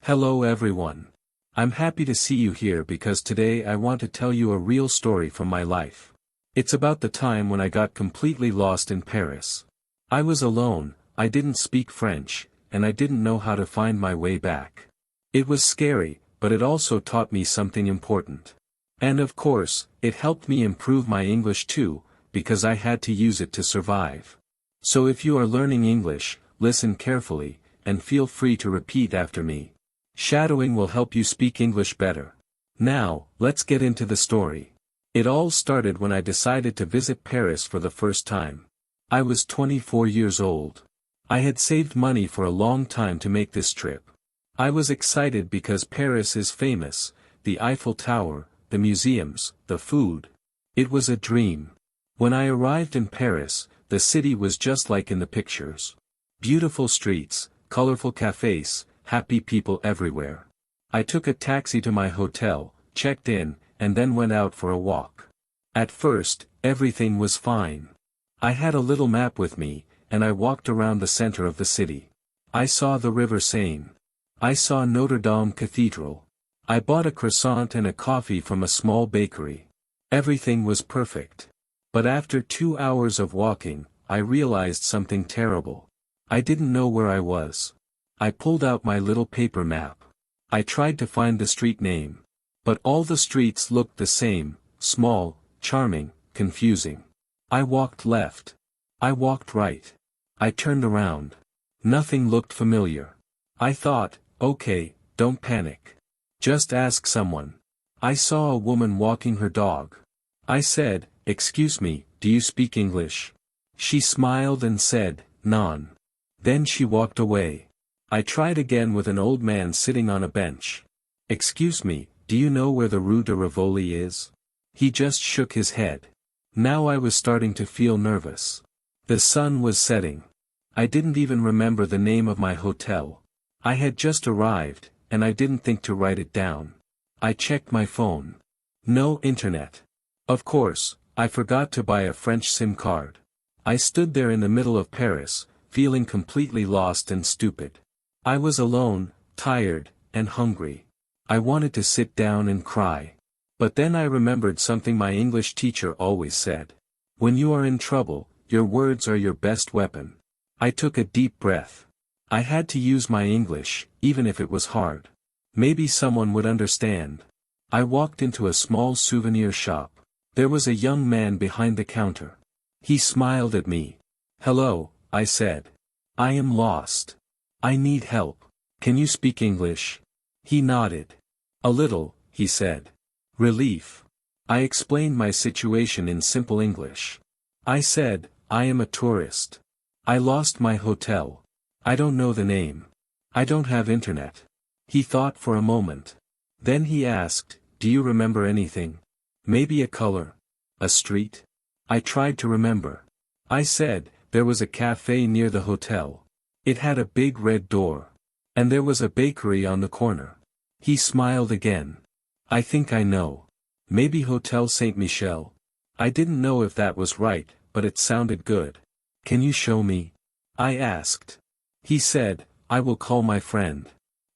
Hello everyone. I'm happy to see you here because today I want to tell you a real story from my life. It's about the time when I got completely lost in Paris. I was alone, I didn't speak French, and I didn't know how to find my way back. It was scary, but it also taught me something important. And of course, it helped me improve my English too, because I had to use it to survive. So if you are learning English, listen carefully, and feel free to repeat after me. Shadowing will help you speak English better. Now, let's get into the story. It all started when I decided to visit Paris for the first time. I was 24 years old. I had saved money for a long time to make this trip. I was excited because Paris is famous, the Eiffel Tower, the museums, the food. It was a dream. When I arrived in Paris, the city was just like in the pictures. Beautiful streets, colorful cafes, happy people everywhere. I took a taxi to my hotel, checked in, and then went out for a walk. At first, everything was fine. I had a little map with me, and I walked around the center of the city. I saw the River Seine. I saw Notre Dame Cathedral. I bought a croissant and a coffee from a small bakery. Everything was perfect. But after 2 hours of walking, I realized something terrible. I didn't know where I was. I pulled out my little paper map. I tried to find the street name. But all the streets looked the same, small, charming, confusing. I walked left. I walked right. I turned around. Nothing looked familiar. I thought, okay, don't panic. Just ask someone. I saw a woman walking her dog. I said, "Excuse me, do you speak English?" She smiled and said, "Non." Then she walked away. I tried again with an old man sitting on a bench. "Excuse me, do you know where the Rue de Rivoli is?" He just shook his head. Now I was starting to feel nervous. The sun was setting. I didn't even remember the name of my hotel. I had just arrived, and I didn't think to write it down. I checked my phone. No internet. Of course, I forgot to buy a French SIM card. I stood there in the middle of Paris, feeling completely lost and stupid. I was alone, tired, and hungry. I wanted to sit down and cry. But then I remembered something my English teacher always said. When you are in trouble, your words are your best weapon. I took a deep breath. I had to use my English, even if it was hard. Maybe someone would understand. I walked into a small souvenir shop. There was a young man behind the counter. He smiled at me. "Hello," I said. "I am lost. I need help. Can you speak English?" He nodded. "A little," he said. Relief. I explained my situation in simple English. I said, "I am a tourist. I lost my hotel. I don't know the name. I don't have internet." He thought for a moment. Then he asked, "Do you remember anything? Maybe a color? A street?" I tried to remember. I said, there was a cafe near the hotel. It had a big red door. And there was a bakery on the corner. He smiled again. "I think I know. Maybe Hotel Saint Michel." I didn't know if that was right, but it sounded good. "Can you show me?" I asked. He said, "I will call my friend.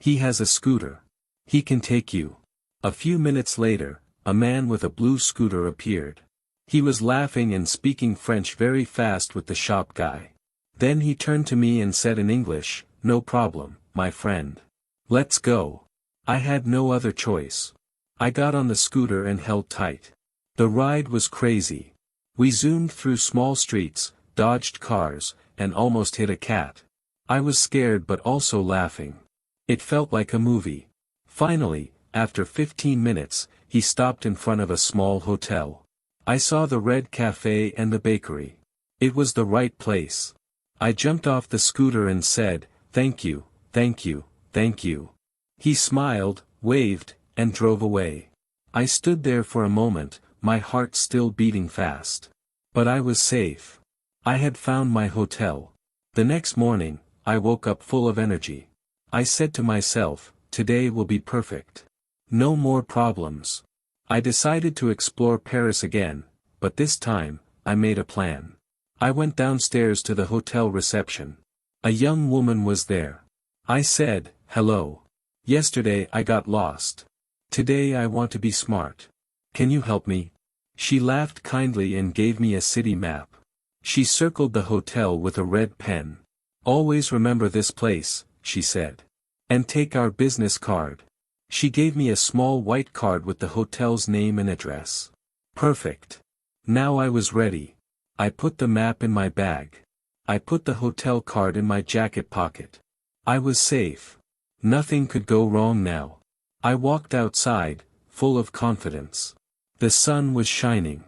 He has a scooter. He can take you." A few minutes later, a man with a blue scooter appeared. He was laughing and speaking French very fast with the shop guy. Then he turned to me and said in English, "No problem, my friend. Let's go." I had no other choice. I got on the scooter and held tight. The ride was crazy. We zoomed through small streets, dodged cars, and almost hit a cat. I was scared but also laughing. It felt like a movie. Finally, after 15 minutes, he stopped in front of a small hotel. I saw the red cafe and the bakery. It was the right place. I jumped off the scooter and said, "Thank you, thank you, thank you." He smiled, waved, and drove away. I stood there for a moment, my heart still beating fast. But I was safe. I had found my hotel. The next morning, I woke up full of energy. I said to myself, today will be perfect. No more problems. I decided to explore Paris again, but this time, I made a plan. I went downstairs to the hotel reception. A young woman was there. I said, "Hello. Yesterday I got lost. Today I want to be smart. Can you help me? She laughed kindly and gave me a city map. She circled the hotel with a red pen. Always remember this place, she said. And take our business card. She gave me a small white card with the hotel's name and address. Perfect. Now I was ready. I put the map in my bag. I put the hotel card in my jacket pocket. I was safe. Nothing could go wrong now. I walked outside, full of confidence. The sun was shining.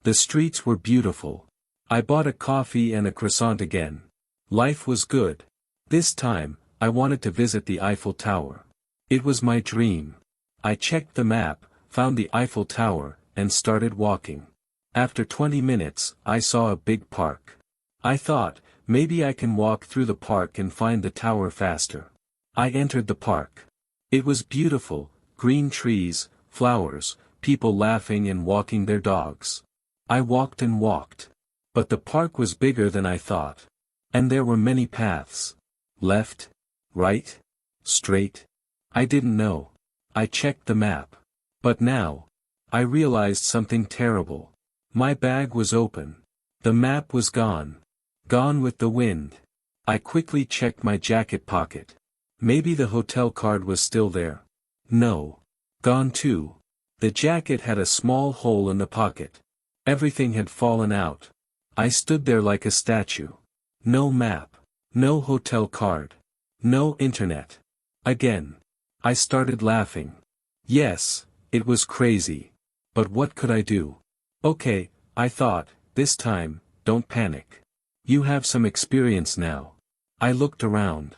The streets were beautiful. I bought a coffee and a croissant again. Life was good. This time, I wanted to visit the Eiffel Tower. It was my dream. I checked the map, found the Eiffel Tower, and started walking. After 20 minutes, I saw a big park. I thought, maybe I can walk through the park and find the tower faster. I entered the park. It was beautiful, green trees, flowers, people laughing and walking their dogs. I walked and walked. But the park was bigger than I thought. And there were many paths. Left? Right? Straight? I didn't know. I checked the map. But now, I realized something terrible. My bag was open. The map was gone. Gone with the wind. I quickly checked my jacket pocket. Maybe the hotel card was still there. No. Gone too. The jacket had a small hole in the pocket. Everything had fallen out. I stood there like a statue. No map. No hotel card. No internet. Again. I started laughing. Yes, it was crazy. But what could I do? Okay, I thought, this time, don't panic. You have some experience now. I looked around.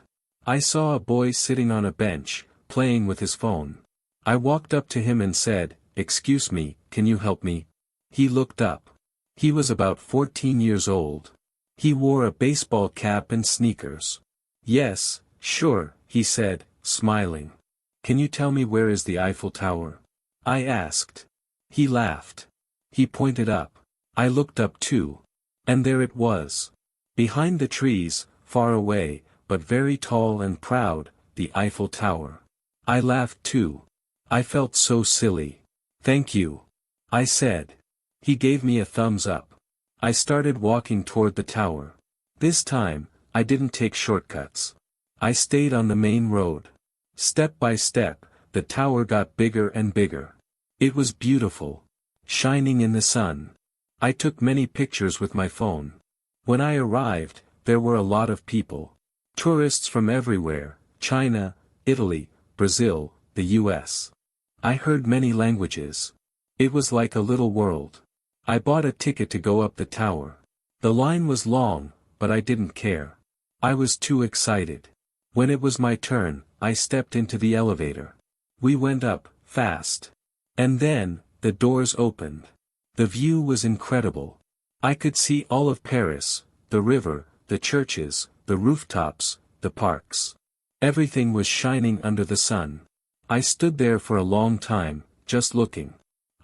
I saw a boy sitting on a bench, playing with his phone. I walked up to him and said, "Excuse me, can you help me?" He looked up. He was about 14 years old. He wore a baseball cap and sneakers. "Yes, sure," he said, smiling. "Can you tell me where is the Eiffel Tower?" I asked. He laughed. He pointed up. I looked up too. And there it was. Behind the trees, far away, but very tall and proud, the Eiffel Tower. I laughed too. I felt so silly. "Thank you," I said. He gave me a thumbs up. I started walking toward the tower. This time, I didn't take shortcuts. I stayed on the main road. Step by step, the tower got bigger and bigger. It was beautiful. Shining in the sun. I took many pictures with my phone. When I arrived, there were a lot of people. Tourists from everywhere, China, Italy, Brazil, the US. I heard many languages. It was like a little world. I bought a ticket to go up the tower. The line was long, but I didn't care. I was too excited. When it was my turn, I stepped into the elevator. We went up, fast. And then, the doors opened. The view was incredible. I could see all of Paris, the river, the churches, the rooftops, the parks. Everything was shining under the sun. I stood there for a long time, just looking.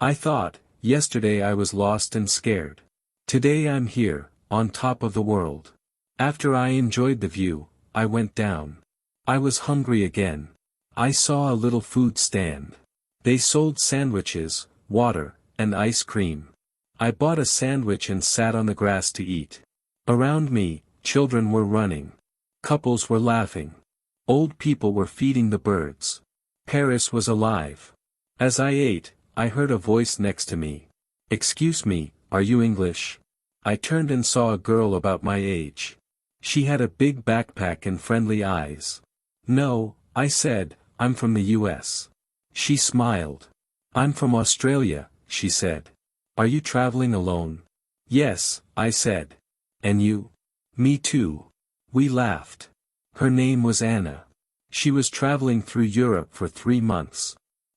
I thought, yesterday I was lost and scared. Today I'm here, on top of the world. After I enjoyed the view, I went down. I was hungry again. I saw a little food stand. They sold sandwiches, water, and ice cream. I bought a sandwich and sat on the grass to eat. Around me, children were running. Couples were laughing. Old people were feeding the birds. Paris was alive. As I ate, I heard a voice next to me. "Excuse me, are you English?" I turned and saw a girl about my age. She had a big backpack and friendly eyes. "No," I said, "I'm from the US." She smiled. "I'm from Australia," she said. "Are you traveling alone?" "Yes," I said. "And you?" "Me too." We laughed. Her name was Anna. She was traveling through Europe for 3 months.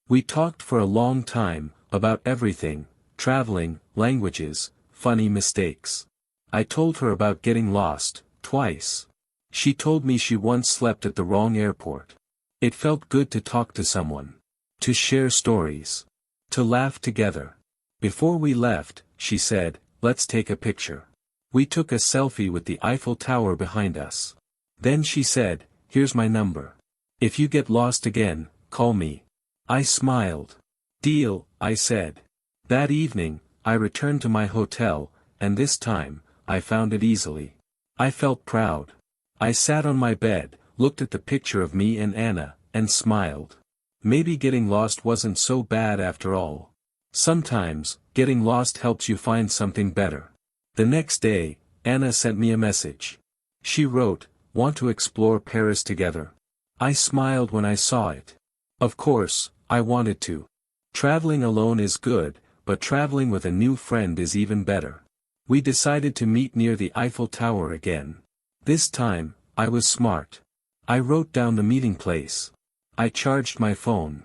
We talked for a long time, about everything, traveling, languages, funny mistakes. I told her about getting lost, twice. She told me she once slept at the wrong airport. It felt good to talk to someone. To share stories. To laugh together. Before we left, she said, "Let's take a picture." We took a selfie with the Eiffel Tower behind us. Then she said, "Here's my number. If you get lost again, call me. I smiled. Deal, I said. That evening, I returned to my hotel, and this time, I found it easily. I felt proud. I sat on my bed, looked at the picture of me and Anna, and smiled. Maybe getting lost wasn't so bad after all. Sometimes, getting lost helps you find something better. The next day, Anna sent me a message. She wrote, "Want to explore Paris together?" I smiled when I saw it. Of course, I wanted to. Traveling alone is good, but traveling with a new friend is even better. We decided to meet near the Eiffel Tower again. This time, I was smart. I wrote down the meeting place. I charged my phone.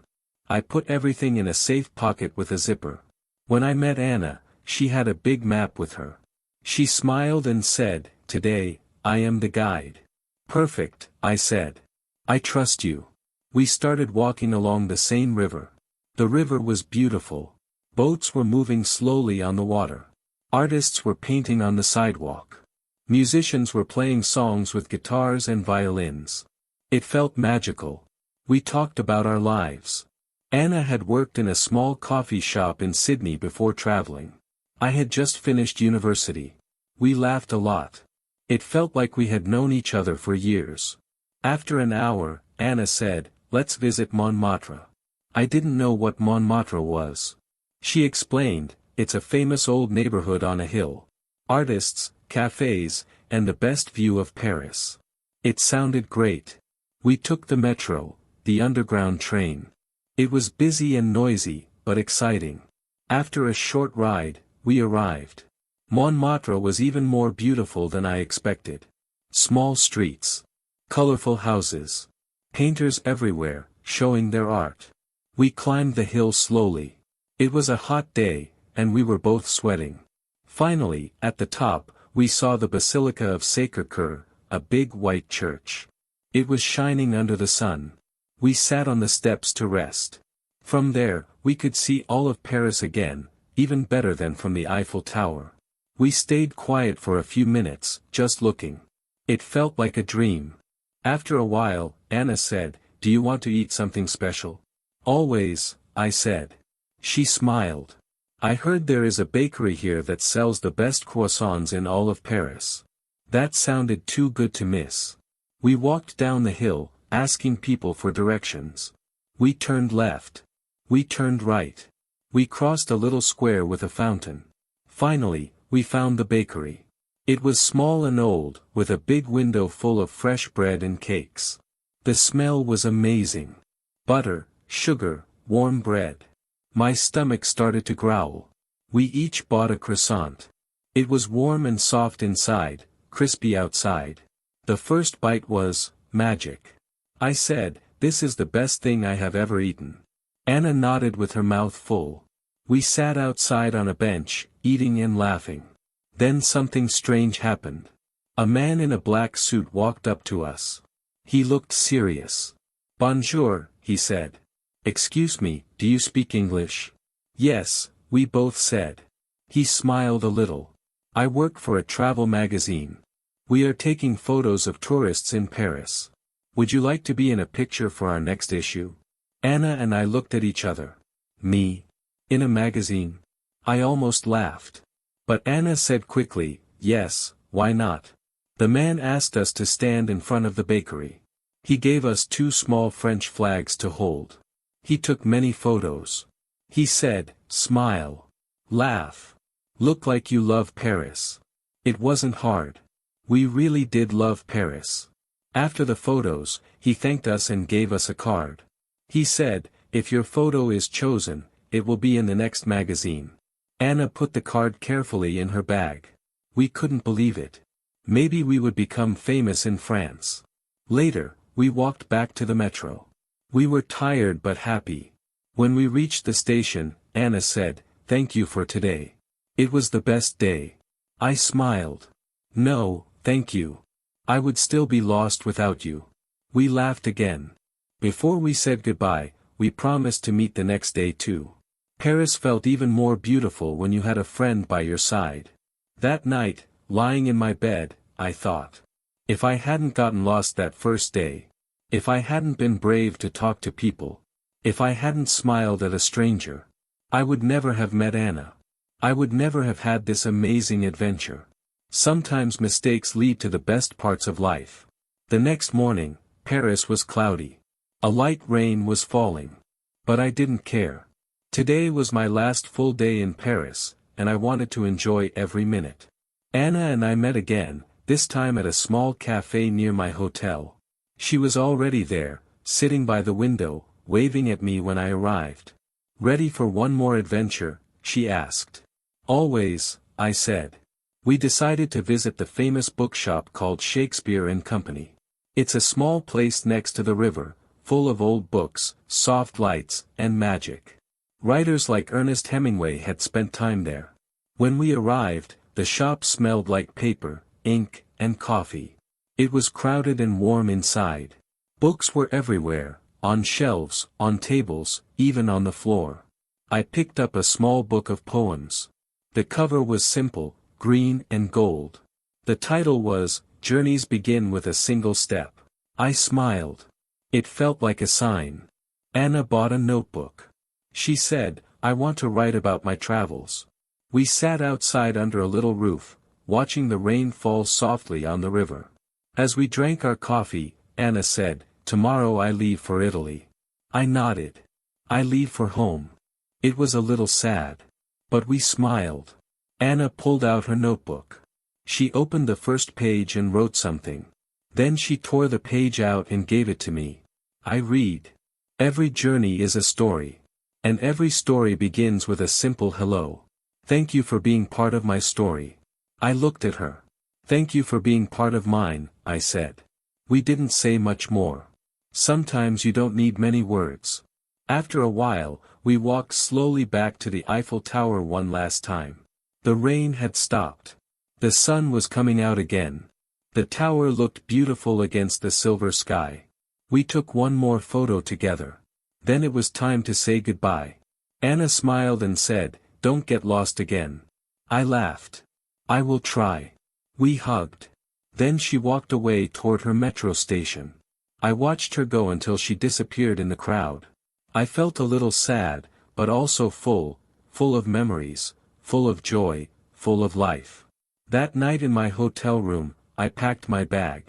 I put everything in a safe pocket with a zipper. When I met Anna, she had a big map with her. She smiled and said, "Today, I am the guide." "Perfect," I said. "I trust you." We started walking along the Seine River. The river was beautiful. Boats were moving slowly on the water. Artists were painting on the sidewalk. Musicians were playing songs with guitars and violins. It felt magical. We talked about our lives. Anna had worked in a small coffee shop in Sydney before traveling. I had just finished university. We laughed a lot. It felt like we had known each other for years. After an hour, Anna said, "Let's visit Montmartre." I didn't know what Montmartre was. She explained, "It's a famous old neighborhood on a hill. Artists, cafes, and the best view of Paris." It sounded great. We took the metro, the underground train. It was busy and noisy, but exciting. After a short ride, we arrived. Montmartre was even more beautiful than I expected. Small streets. Colorful houses. Painters everywhere, showing their art. We climbed the hill slowly. It was a hot day, and we were both sweating. Finally, at the top, we saw the Basilica of Sacré-Cœur, a big white church. It was shining under the sun. We sat on the steps to rest. From there, we could see all of Paris again, even better than from the Eiffel Tower. We stayed quiet for a few minutes, just looking. It felt like a dream. After a while, Anna said, "Do you want to eat something special?" "Always," I said. She smiled. "I heard there is a bakery here that sells the best croissants in all of Paris." That sounded too good to miss. We walked down the hill, asking people for directions. We turned left. We turned right. We crossed a little square with a fountain. Finally, we found the bakery. It was small and old, with a big window full of fresh bread and cakes. The smell was amazing. Butter, sugar, warm bread. My stomach started to growl. We each bought a croissant. It was warm and soft inside, crispy outside. The first bite was magic. I said, "This is the best thing I have ever eaten." Anna nodded with her mouth full. We sat outside on a bench, eating and laughing. Then something strange happened. A man in a black suit walked up to us. He looked serious. "Bonjour," he said. "Excuse me, do you speak English?" "Yes," we both said. He smiled a little. "I work for a travel magazine. We are taking photos of tourists in Paris. Would you like to be in a picture for our next issue?" Anna and I looked at each other. Me? In a magazine? I almost laughed. But Anna said quickly, "Yes, why not?" The man asked us to stand in front of the bakery. He gave us 2 small French flags to hold. He took many photos. He said, "Smile. Laugh. Look like you love Paris." It wasn't hard. We really did love Paris. After the photos, he thanked us and gave us a card. He said, "If your photo is chosen, it will be in the next magazine." Anna put the card carefully in her bag. We couldn't believe it. Maybe we would become famous in France. Later, we walked back to the metro. We were tired but happy. When we reached the station, Anna said, "Thank you for today. It was the best day." I smiled. "No, thank you. I would still be lost without you." We laughed again. Before we said goodbye, we promised to meet the next day too. Paris felt even more beautiful when you had a friend by your side. That night, lying in my bed, I thought. If I hadn't gotten lost that first day, If I hadn't been brave to talk to people, if I hadn't smiled at a stranger, I would never have met Anna. I would never have had this amazing adventure. Sometimes mistakes lead to the best parts of life. The next morning, Paris was cloudy. A light rain was falling. But I didn't care. Today was my last full day in Paris, and I wanted to enjoy every minute. Anna and I met again, this time at a small cafe near my hotel. She was already there, sitting by the window, waving at me when I arrived. "Ready for one more adventure?" she asked. "Always," I said. We decided to visit the famous bookshop called Shakespeare and Company. It's a small place next to the river, full of old books, soft lights, and magic. Writers like Ernest Hemingway had spent time there. When we arrived, the shop smelled like paper, ink, and coffee. It was crowded and warm inside. Books were everywhere, on shelves, on tables, even on the floor. I picked up a small book of poems. The cover was simple, green and gold. The title was, "Journeys Begin with a Single Step." I smiled. It felt like a sign. Anna bought a notebook. She said, "I want to write about my travels." We sat outside under a little roof, watching the rain fall softly on the river. As we drank our coffee, Anna said, "Tomorrow I leave for Italy." I nodded. "I leave for home." It was a little sad. But we smiled. Anna pulled out her notebook. She opened the first page and wrote something. Then she tore the page out and gave it to me. I read. "Every journey is a story. And every story begins with a simple hello. Thank you for being part of my story." I looked at her. "Thank you for being part of mine," I said. We didn't say much more. Sometimes you don't need many words. After a while, we walked slowly back to the Eiffel Tower one last time. The rain had stopped. The sun was coming out again. The tower looked beautiful against the silver sky. We took one more photo together. Then it was time to say goodbye. Anna smiled and said, "Don't get lost again." I laughed. "I will try." We hugged. Then she walked away toward her metro station. I watched her go until she disappeared in the crowd. I felt a little sad, but also full of memories, full of joy, full of life. That night in my hotel room, I packed my bag.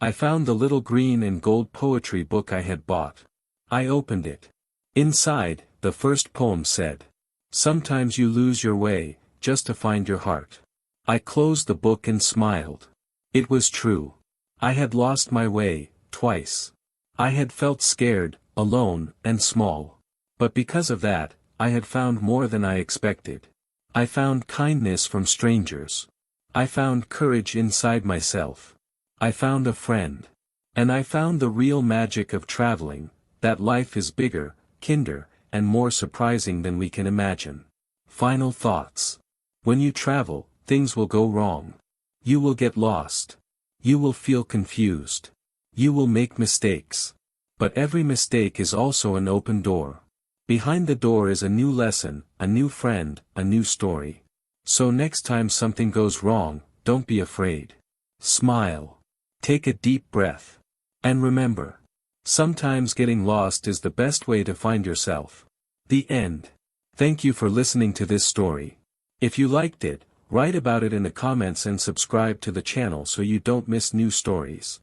I found the little green and gold poetry book I had bought. I opened it. Inside, the first poem said, "Sometimes you lose your way, just to find your heart." I closed the book and smiled. It was true. I had lost my way, twice. I had felt scared, alone, and small. But because of that, I had found more than I expected. I found kindness from strangers. I found courage inside myself. I found a friend. And I found the real magic of traveling, that life is bigger, kinder, and more surprising than we can imagine. Final thoughts. When you travel, things will go wrong. You will get lost. You will feel confused. You will make mistakes. But every mistake is also an open door. Behind the door is a new lesson, a new friend, a new story. So next time something goes wrong, don't be afraid. Smile. Take a deep breath. And remember, sometimes getting lost is the best way to find yourself. The end. Thank you for listening to this story. If you liked it, write about it in the comments and subscribe to the channel so you don't miss new stories.